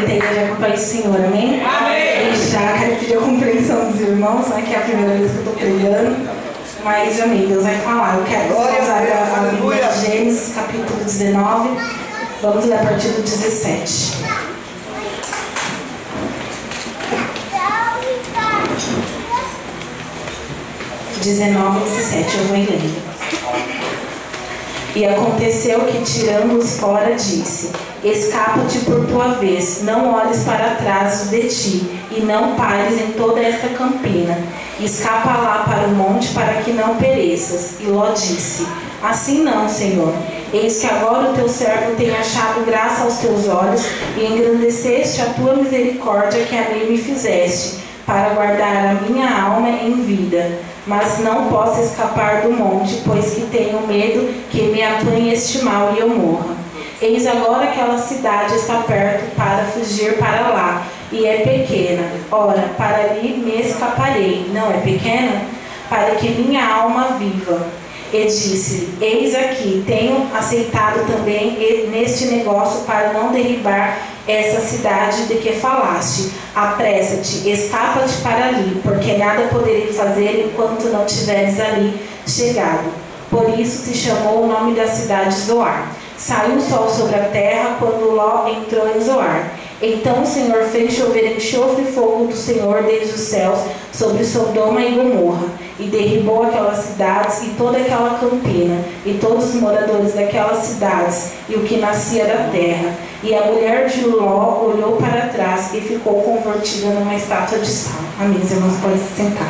Já com o Pai Senhor, amém? Amém. E já quero pedir a compreensão dos irmãos, né, que é a primeira vez que eu estou pregando, mas amém, Deus vai falar. Eu quero usar a Bíblia de Gênesis, capítulo 19, vamos ler a partir do 17. (19 e 17), eu vou lendo. E aconteceu que, tirando-os fora, disse: escapa-te por tua vez, não olhes para trás de ti, e não pares em toda esta campina. Escapa lá para o monte, para que não pereças. E Ló disse: assim não, Senhor. Eis que agora o teu servo tem achado graça aos teus olhos, e engrandeceste a tua misericórdia que a mim me fizeste, para guardar a minha alma em vida. Mas não posso escapar do monte, pois que tenho medo que me apanhe este mal e eu morra. Eis agora aquela cidade está perto para fugir para lá, e é pequena. Ora, para ali me escaparei. Não é pequena? Para que minha alma viva. E disse: eis aqui, tenho aceitado também neste negócio para não derribar essa cidade de que falaste. Apressa-te, escapa-te para ali, porque nada poderei fazer enquanto não tiveres ali chegado. Por isso se chamou o nome da cidade Zoar. Saiu o sol sobre a terra quando Ló entrou em Zoar. Então o Senhor fez chover enxofre e fogo do Senhor desde os céus sobre Sodoma e Gomorra, e derribou aquelas cidades e toda aquela campina, e todos os moradores daquelas cidades, e o que nascia da terra. E a mulher de Ló olhou para trás e ficou convertida numa estátua de sal. Amém, irmãos, podem se sentar.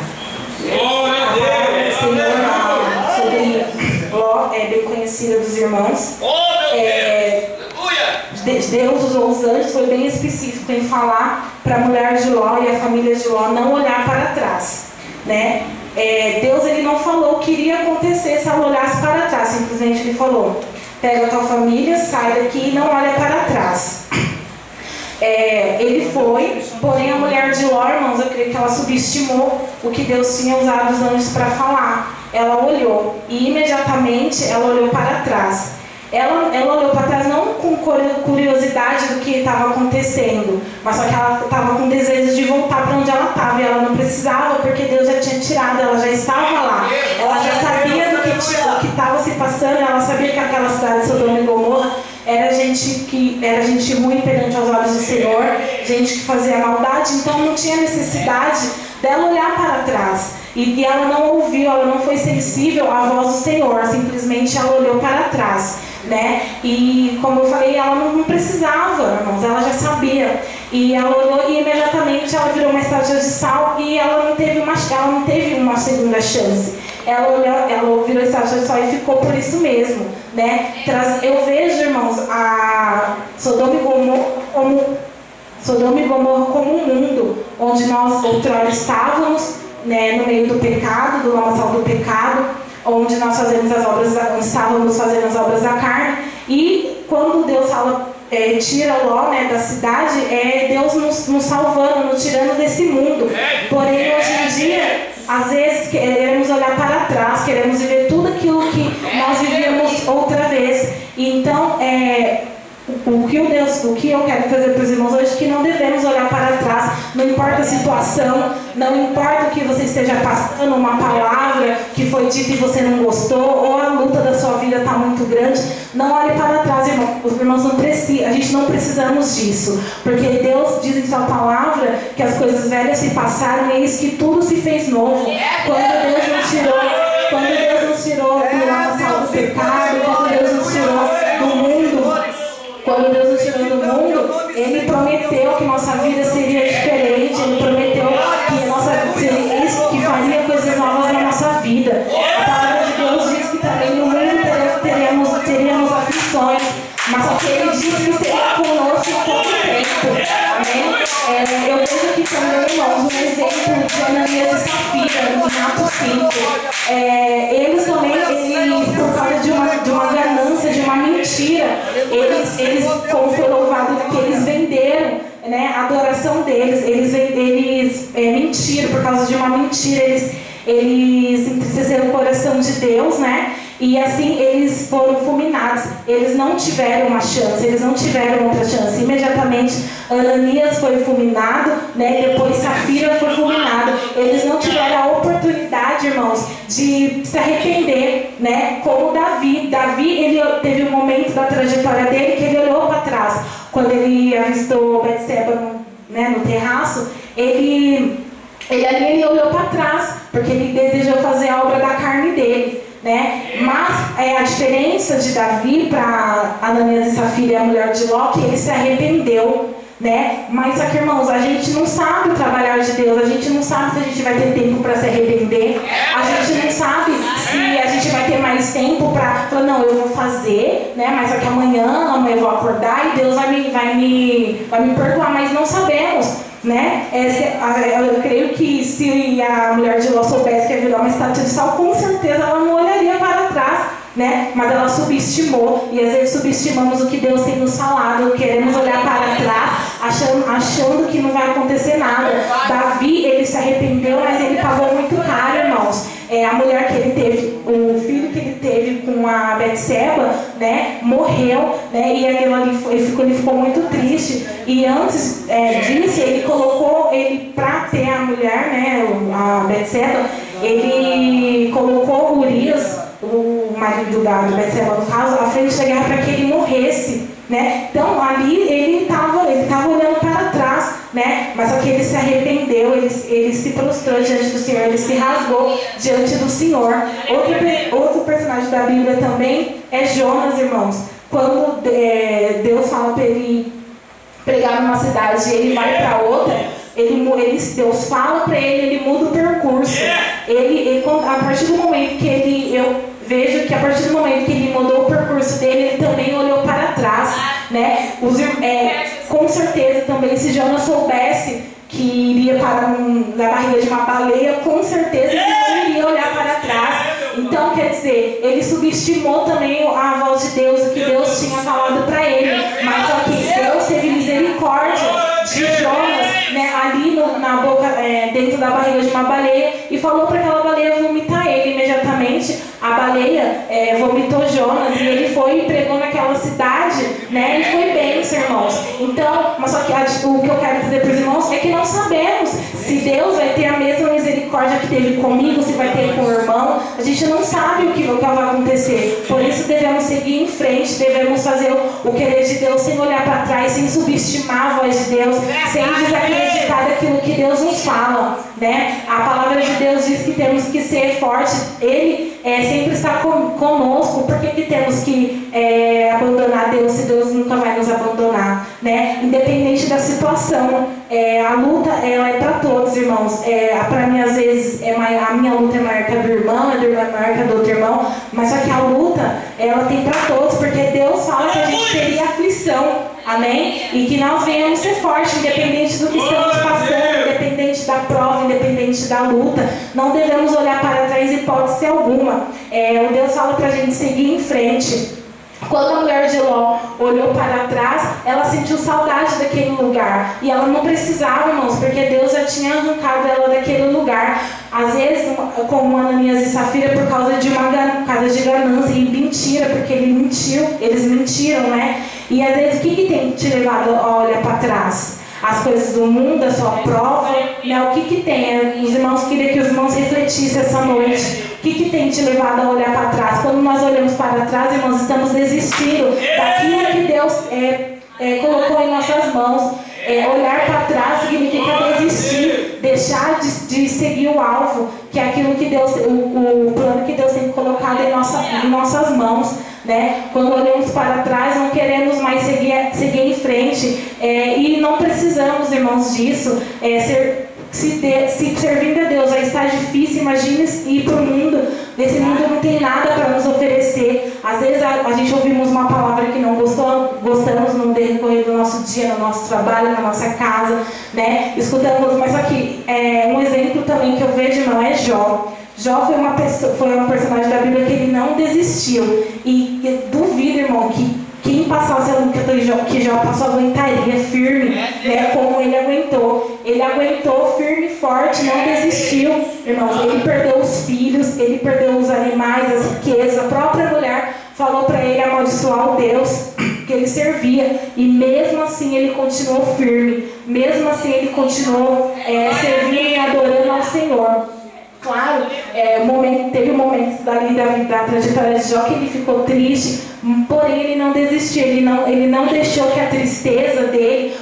Glória a Deus! Senhor, sobre Ló é bem conhecida dos irmãos. Deus usou os anjos, foi bem específico em falar para a mulher de Ló e a família de Ló não olhar para trás, né? Deus, ele não falou o que iria acontecer se ela olhasse para trás, simplesmente ele falou: pega a tua família, sai daqui e não olha para trás. Ele foi, porém a mulher de Ló, irmãos, eu creio que ela subestimou o que Deus tinha usado os anjos para falar. Ela olhou e imediatamente ela olhou para trás. Ela olhou para trás não com curiosidade do que estava acontecendo, mas só que ela estava com desejo de voltar para onde ela estava, e ela não precisava, porque Deus já tinha tirado, ela já estava lá, ela já sabia do que estava se passando, ela sabia que aquela cidade de Sodoma e Gomorra era gente ruim perante aos olhos do Senhor, gente que fazia maldade, então não tinha necessidade dela olhar para trás. E ela não ouviu, ela não foi sensível à voz do Senhor, simplesmente ela olhou para trás, né? E como eu falei, ela não precisava, irmãos, ela já sabia. E ela olhou e imediatamente ela virou uma estátua de sal, e ela não teve uma segunda chance. Ela virou estátua de sal e ficou por isso mesmo, né? Eu vejo, irmãos, a Sodoma e Gomorra como um mundo onde nós outrora estávamos, né, no meio do pecado, do lamaçal do pecado, onde nós estávamos fazendo as obras da carne. E quando Deus fala, tira Ló, né, da cidade, Deus nos salvando, nos tirando desse mundo. Porém, hoje em dia, às vezes queremos olhar para trás, queremos viver tudo aquilo que nós vivíamos outra vez. Então, o que eu quero trazer para os irmãos hoje é que não devemos olhar para trás, não importa a situação, não importa o que você esteja passando, uma palavra que foi dita e você não gostou, ou a luta da sua vida está muito grande, não olhe para trás, irmão. Os irmãos não precisam, a gente não precisamos disso, porque Deus diz em sua palavra que as coisas velhas se passaram e eis que tudo se fez novo. Quando Deus nos tirou do lamaçal do pecado, quando Deus nos tirou do mundo, quando Deus nos tirou do mundo, Ele prometeu que nossa vida seria diferente. Ele prometeu que faria coisas novas na nossa vida. A palavra de Deus diz que também no mundo teríamos aflições, mas só que Ele disse que seria conosco todo o tempo. Amém? Eu vejo aqui também, irmãos, um exemplo de Ananias e Safira, no Atos 5. Eles também, por causa de uma ganância, de uma mentira, eles como foi louvado que eles venderam, né, a adoração deles, eles mentiram, por causa de uma mentira, eles entristeceram o coração de Deus, né, E assim eles foram fulminados. Eles não tiveram uma chance, eles não tiveram outra chance. Imediatamente Ananias foi fulminado, né? Depois Safira foi fulminado. Eles não tiveram a oportunidade, irmãos, de se arrepender, né? Como Davi. Davi, ele teve um momento da trajetória dele que ele olhou para trás. Quando ele avistou Betseba no terraço, ele olhou para trás, porque ele desejou fazer a obra da carne dele, né? Mas a diferença de Davi para Ananias e Safira e a mulher de Ló, que ele se arrependeu, né? Mas só que, irmãos, a gente não sabe o trabalhar de Deus, a gente não sabe se a gente vai ter tempo para se arrepender, a gente não sabe se a gente vai ter mais tempo para falar, não, eu vou fazer, né? Mas só que amanhã eu vou acordar e Deus vai me perdoar, mas não sabemos, né? Eu creio que se a mulher de Ló soubesse que ia virar uma estátua de sal, com certeza ela não olharia para trás, né? Mas ela subestimou, e às vezes subestimamos o que Deus tem nos falado, queremos olhar para trás, achando que não vai acontecer nada. Davi, ele se arrependeu, mas ele pagou muito caro, irmãos. A mulher que ele teve, o filho que ele teve com a Betseba, né, morreu, né, e ele ficou muito triste. E antes disso, ele para ter a mulher, né, a Betseba, ele colocou Urias, o marido da Betseba, no caso, à frente da guerra para que ele morresse, né? Então ali ele estava olhando para trás, né? Mas só que ele se arrependeu, ele se prostrou diante do Senhor, ele se rasgou diante do Senhor. Outro personagem da Bíblia também é Jonas, irmãos. Quando Deus fala para ele pregar numa cidade e ele vai para outra, Deus fala para ele muda o percurso. A partir do momento que eu vejo que a partir do momento que ele mudou o percurso dele, ele também olhou para trás, né? Com certeza também, se Jonas soubesse que iria para na barriga de uma baleia, com certeza ele não iria olhar para trás. Então, quer dizer, ele subestimou também a voz de Deus, o que Deus tinha falado para ele. Mas só que Deus teve misericórdia de Jonas, né, ali na boca, dentro da barriga de uma baleia, e falou para aquela baleia vomitar ele. Imediatamente a baleia vomitou Jonas, e ele foi e pregou naquela cidade, né, e foi bênção, irmãos. Então, mas só que o que eu quero dizer para os irmãos é que não sabemos se Deus vai ter a mesma misericórdia que teve comigo, se vai ter com o irmão. A gente não sabe o que vai acontecer. Por isso devemos seguir em frente, devemos fazer o querer de Deus sem olhar para trás, sem subestimar a voz de Deus, sem desacreditar daquilo que Deus nos fala, né? A palavra de Deus diz que temos que ser fortes. Ele sempre está conosco. Por que temos que abandonar Deus se Deus nunca vai nos abandonar, né? Independente da situação, a luta ela é para todos, irmãos. Para mim, às vezes, a minha luta é maior que a do irmão, a do irmão é maior que a do outro irmão, mas só que a luta ela tem para todos, porque Deus fala que a gente teria aflição, amém? E que nós venhamos ser fortes, independente do que estamos passando, independente da prova, independente da luta. Não devemos olhar para trás em hipótese alguma. O Deus fala para a gente seguir em frente. Quando a mulher de Ló olhou para trás, ela sentiu saudade daquele lugar. E ela não precisava, irmãos, porque Deus já tinha arrancado ela daquele lugar. Às vezes, como Ananias e Safira, por causa de ganância e mentira, porque eles mentiram, né? E às vezes, o que tem te levado a olhar para trás? As coisas do mundo, a sua prova, né? O que tem? Os irmãos, queria que os irmãos refletissem essa noite. O que tem te levado a olhar para trás? Quando nós olhamos para trás, irmãos, estamos desistindo daquilo que Deus colocou em nossas mãos. Olhar para trás significa desistir, deixar de seguir o alvo, que é aquilo que Deus, o plano que Deus tem colocado em nossas mãos, né? Quando olhamos para trás, não queremos mais seguir em frente, e não precisamos, irmãos, disso. Se servindo a Deus já está difícil, imagine ir para o mundo. Nesse mundo não tem nada para nos oferecer. Às vezes a gente ouvimos uma palavra que não gostamos no decorrer do nosso dia, no nosso trabalho, na nossa casa, né? Escutamos, mas só que um exemplo também que eu vejo, irmão, é Jó. Jó foi uma personagem da Bíblia que ele não desistiu. E duvido, irmão, que quem passasse a luta que Jó passou aguentaria firme, né, como ele aguentou. Ele aguentou firme e forte, não desistiu, irmãos. Ele perdeu os filhos, ele perdeu os animais, as riquezas, a própria servia, e mesmo assim ele continuou firme, mesmo assim ele continuou servindo e adorando ao Senhor. Claro, teve momentos dali da trajetória de Jó que ele ficou triste, porém ele não desistiu, ele não deixou que a tristeza dele,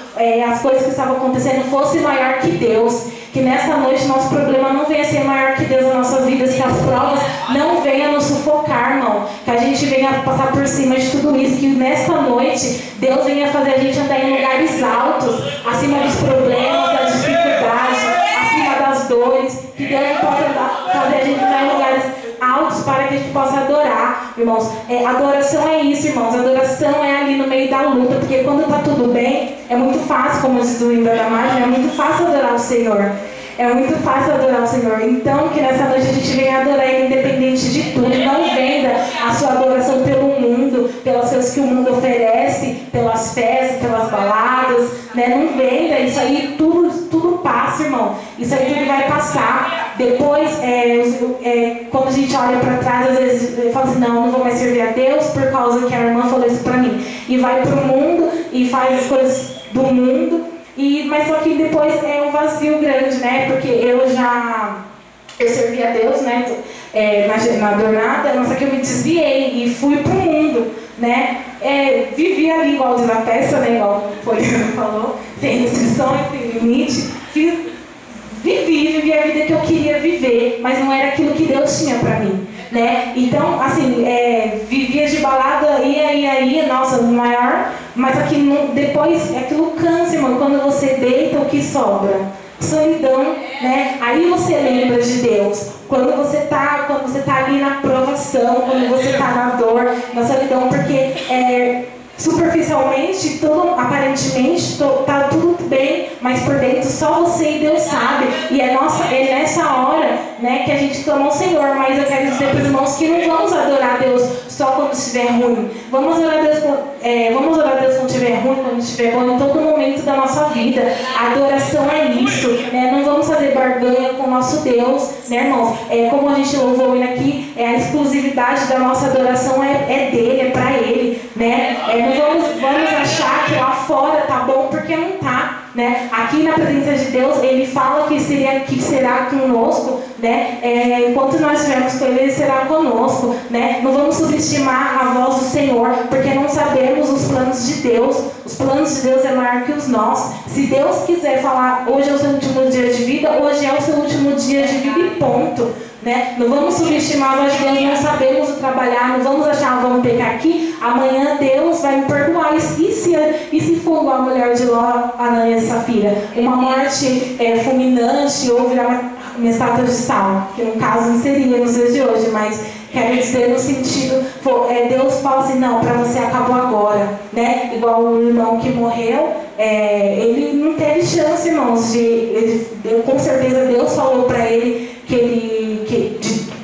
as coisas que estavam acontecendo, fosse maior que Deus. Que nesta noite nosso problema não venha ser maior que Deus nas nossas vidas, que as provas não venham nos sufocar, irmão. Que a gente venha passar por cima de tudo isso, que nesta noite Deus venha fazer a gente andar em lugares altos, acima dos problemas, das dificuldades, acima das dores. Que Deus possa fazer a gente andar em lugares altos para que a gente possa adorar, irmãos. Adoração é isso, irmãos. Adoração é ali no meio da luta, porque quando está tudo bem, é muito fácil, como diz o hino da Damagem, é muito fácil adorar o Senhor. É muito fácil adorar o Senhor. Então, que nessa noite a gente venha adorar Ele independente de tudo. Não venda a sua adoração pelo mundo, pelas coisas que o mundo oferece, pelas festas, pelas baladas, né? Não venda. Isso aí tudo passa, irmão. Isso aí tudo vai passar. Depois, quando a gente olha para trás, às vezes fala assim, não vou mais servir a Deus por causa que a irmã falou isso para mim. E vai para o mundo e faz as coisas do mundo. Mas só que depois é um vazio grande, né? Porque eu servi a Deus, né? Na jornada, mas só que eu me desviei e fui pro mundo, né? Vivi ali igual diz a peça, né? Igual o Poliano falou, sem restrições, sem limite. Vivi a vida que eu queria viver, mas não era aquilo que Deus tinha pra mim, né? Então, assim, vivia de balada, ia, nossa, o maior, mas aqui depois aquilo cansa, irmão. Quando você deita, o que sobra? Solidão, né? Aí você lembra de Deus. Quando você tá ali na provação, quando você tá na dor, na solidão, porque superficialmente, aparentemente, tá tudo bem, mas por dentro só você e Deus sabe. E é nessa hora, né, que a gente clama ao Senhor. Mas eu quero dizer para os irmãos que não vamos adorar a Deus só quando estiver ruim. Vamos adorar a Deus quando estiver ruim, quando estiver bom, em todo momento da nossa vida. A adoração é isso, né? Não vamos fazer barganha com o nosso Deus, né, irmãos? Como a gente louvou ele aqui, a exclusividade da nossa adoração é dele, é para ele, né? Não vamos achar que lá fora tá bom, porque não tá, né? Aqui na presença de Deus, ele fala que será conosco, né? Enquanto nós estivermos com ele será conosco, né? Não vamos subestimar a voz do Senhor, porque não sabemos os planos de Deus. Os planos de Deus é maior que os nossos. Se Deus quiser falar, hoje é o seu último dia de vida, hoje é o seu último dia de vida e ponto, né? Não vamos subestimar a voz de Deus, não sabemos o trabalhar, não vamos achar, vamos pegar aqui, amanhã Deus vai me perdoar. E se for igual a mulher de Ló, Ananias e Safira, uma morte fulminante ou virar uma estátua de sal, que no caso não seria nos dias de hoje, mas quero dizer no sentido, Deus fala assim, não, para você acabou agora, né? Igual o irmão que morreu, ele não teve chance, irmãos, com certeza Deus falou para ele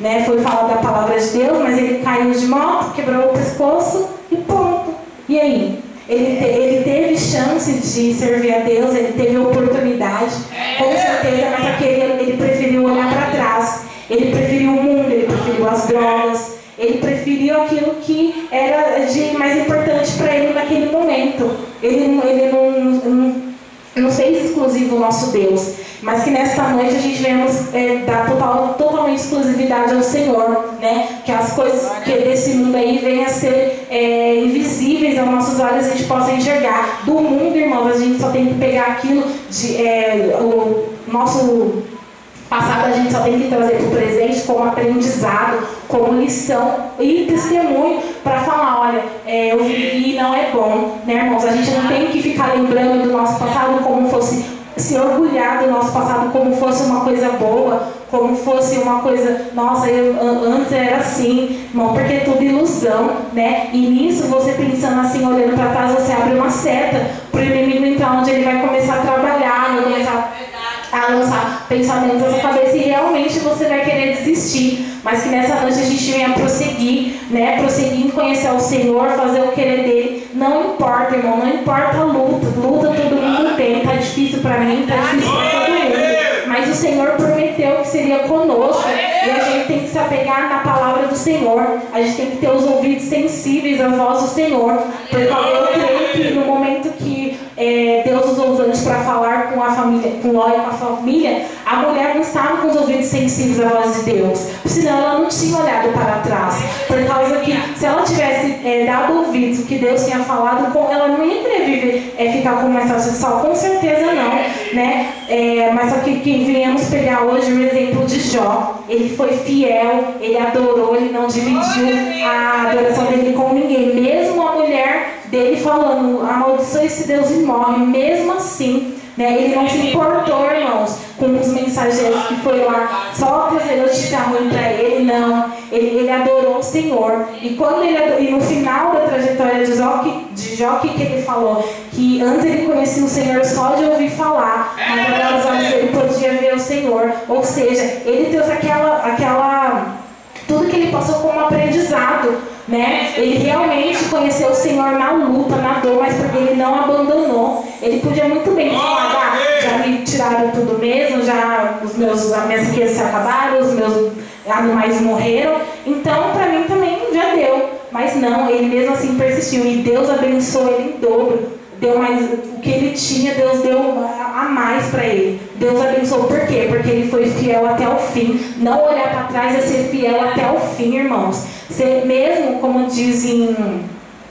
né, foi falar da palavra de Deus, mas ele caiu de moto, quebrou o pescoço e ponto. E aí? Ele teve chance de servir a Deus, ele teve oportunidade, com certeza, mas só que ele preferiu olhar para trás. Ele preferiu o mundo, ele preferiu as drogas, ele preferiu aquilo que era de mais importante para ele naquele momento. Ele não fez exclusivo o nosso Deus, mas que nesta noite a gente venhamos dar totalmente exclusividade ao Senhor, né? Que as coisas desse mundo aí venham a ser invisíveis aos nossos olhos, a gente possa enxergar. Do mundo, irmãos, a gente só tem que pegar aquilo o nosso passado, a gente só tem que trazer para o presente como aprendizado, como lição e testemunho para falar, olha, eu vivi e não é bom, né, irmãos? A gente não tem que ficar lembrando do nosso passado como fosse, se orgulhar do nosso passado como fosse uma coisa boa, como fosse uma coisa, nossa, antes era assim, irmão, porque é tudo ilusão, né? E nisso, você pensando assim, olhando para trás, você abre uma seta para o inimigo entrar, onde ele vai começar a trabalhar, vai começar a lançar pensamentos na sua cabeça e realmente você vai querer desistir. Mas que nessa noite a gente venha prosseguir, né? Prosseguir em conhecer o Senhor, fazer o querer dele. Não importa, irmão, não importa a luta. Luta todo mundo tem. Tá difícil pra mim, tá difícil pra todo mundo. Mas o Senhor prometeu que seria conosco. E a gente tem que se apegar pegar na palavra do Senhor. A gente tem que ter os ouvidos sensíveis à voz do Senhor. Porque eu creio que no momento que Deus usou os anjos para falar com a família, com Ló e com a família, a mulher não estava com os ouvidos sensíveis à voz de Deus. Senão ela não tinha olhado para trás. Por causa que se ela tivesse dado ouvidos o que Deus tinha falado, ela não ia querer viver, ficar com uma relação sexual, com certeza não, né? Mas só que viemos pegar hoje o exemplo de Jó. Ele foi fiel, ele adorou, ele não dividiu a adoração dele com ninguém. Mesmo a mulher dele falando, amaldiçoe esse Deus e morre, mesmo assim, né, ele não se importou, irmãos, com os mensageiros que foi lá só trazer notícia ruim para ele, não. Ele adorou o Senhor. E quando e no final da trajetória de Jó, que ele falou? Que antes ele conhecia o Senhor só de ouvir falar, mas agora os olhos dele podia ver o Senhor. Ou seja, ele trouxe tudo que ele passou como aprendizado, né? Ele realmente conheceu o Senhor na luta, na dor, mas porque ele não abandonou. Ele podia muito bem falar, já me tiraram tudo mesmo, já as minhas riquezas se acabaram, os meus animais morreram, então para mim também já deu. Mas não, ele mesmo assim persistiu, e Deus abençoou ele em dobro. Deu mais, o que ele tinha, Deus deu a mais para ele. Deus abençoou, por quê? Porque ele foi fiel até o fim. Não olhar para trás é ser fiel até o fim, irmãos. Ser mesmo, como dizem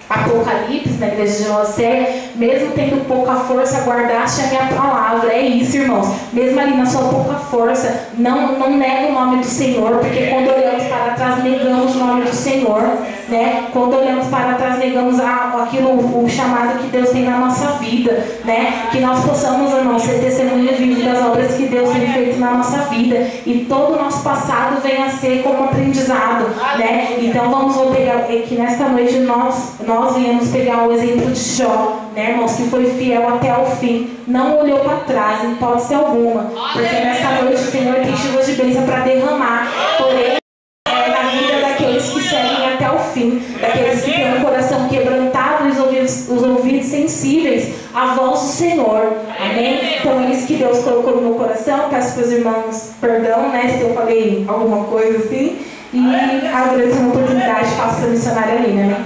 Apocalipse, na igreja de Laodiceia, mesmo tendo pouca força, guardaste a minha palavra. É isso, irmãos. Mesmo ali na sua pouca força, não nega o nome do Senhor, porque quando olhamos para trás, negamos o nome do Senhor, né? Quando olhamos para trás, negamos o chamado que Deus tem na nossa vida, né? Que nós possamos, irmãos, ser testemunhas vivas das obras que Deus tem feito na nossa vida, e todo o nosso passado venha a ser como aprendizado, né? Então vamos pegar que nesta noite nós viemos pegar o exemplo de Jó, né, irmãos, que foi fiel até o fim, não olhou para trás em hipótese alguma, porque nesta noite o Senhor tem chuvas de bênção para derramar, porém na vida daqueles que seguem até o fim, daqueles que têm o coração quebrantado e os ouvidos sensíveis à voz do Senhor, amém? Então é isso que Deus colocou no meu coração. Peço para os irmãos perdão, né, se eu falei alguma coisa assim, e agradeço a oportunidade, faço para a missionária Aline, né?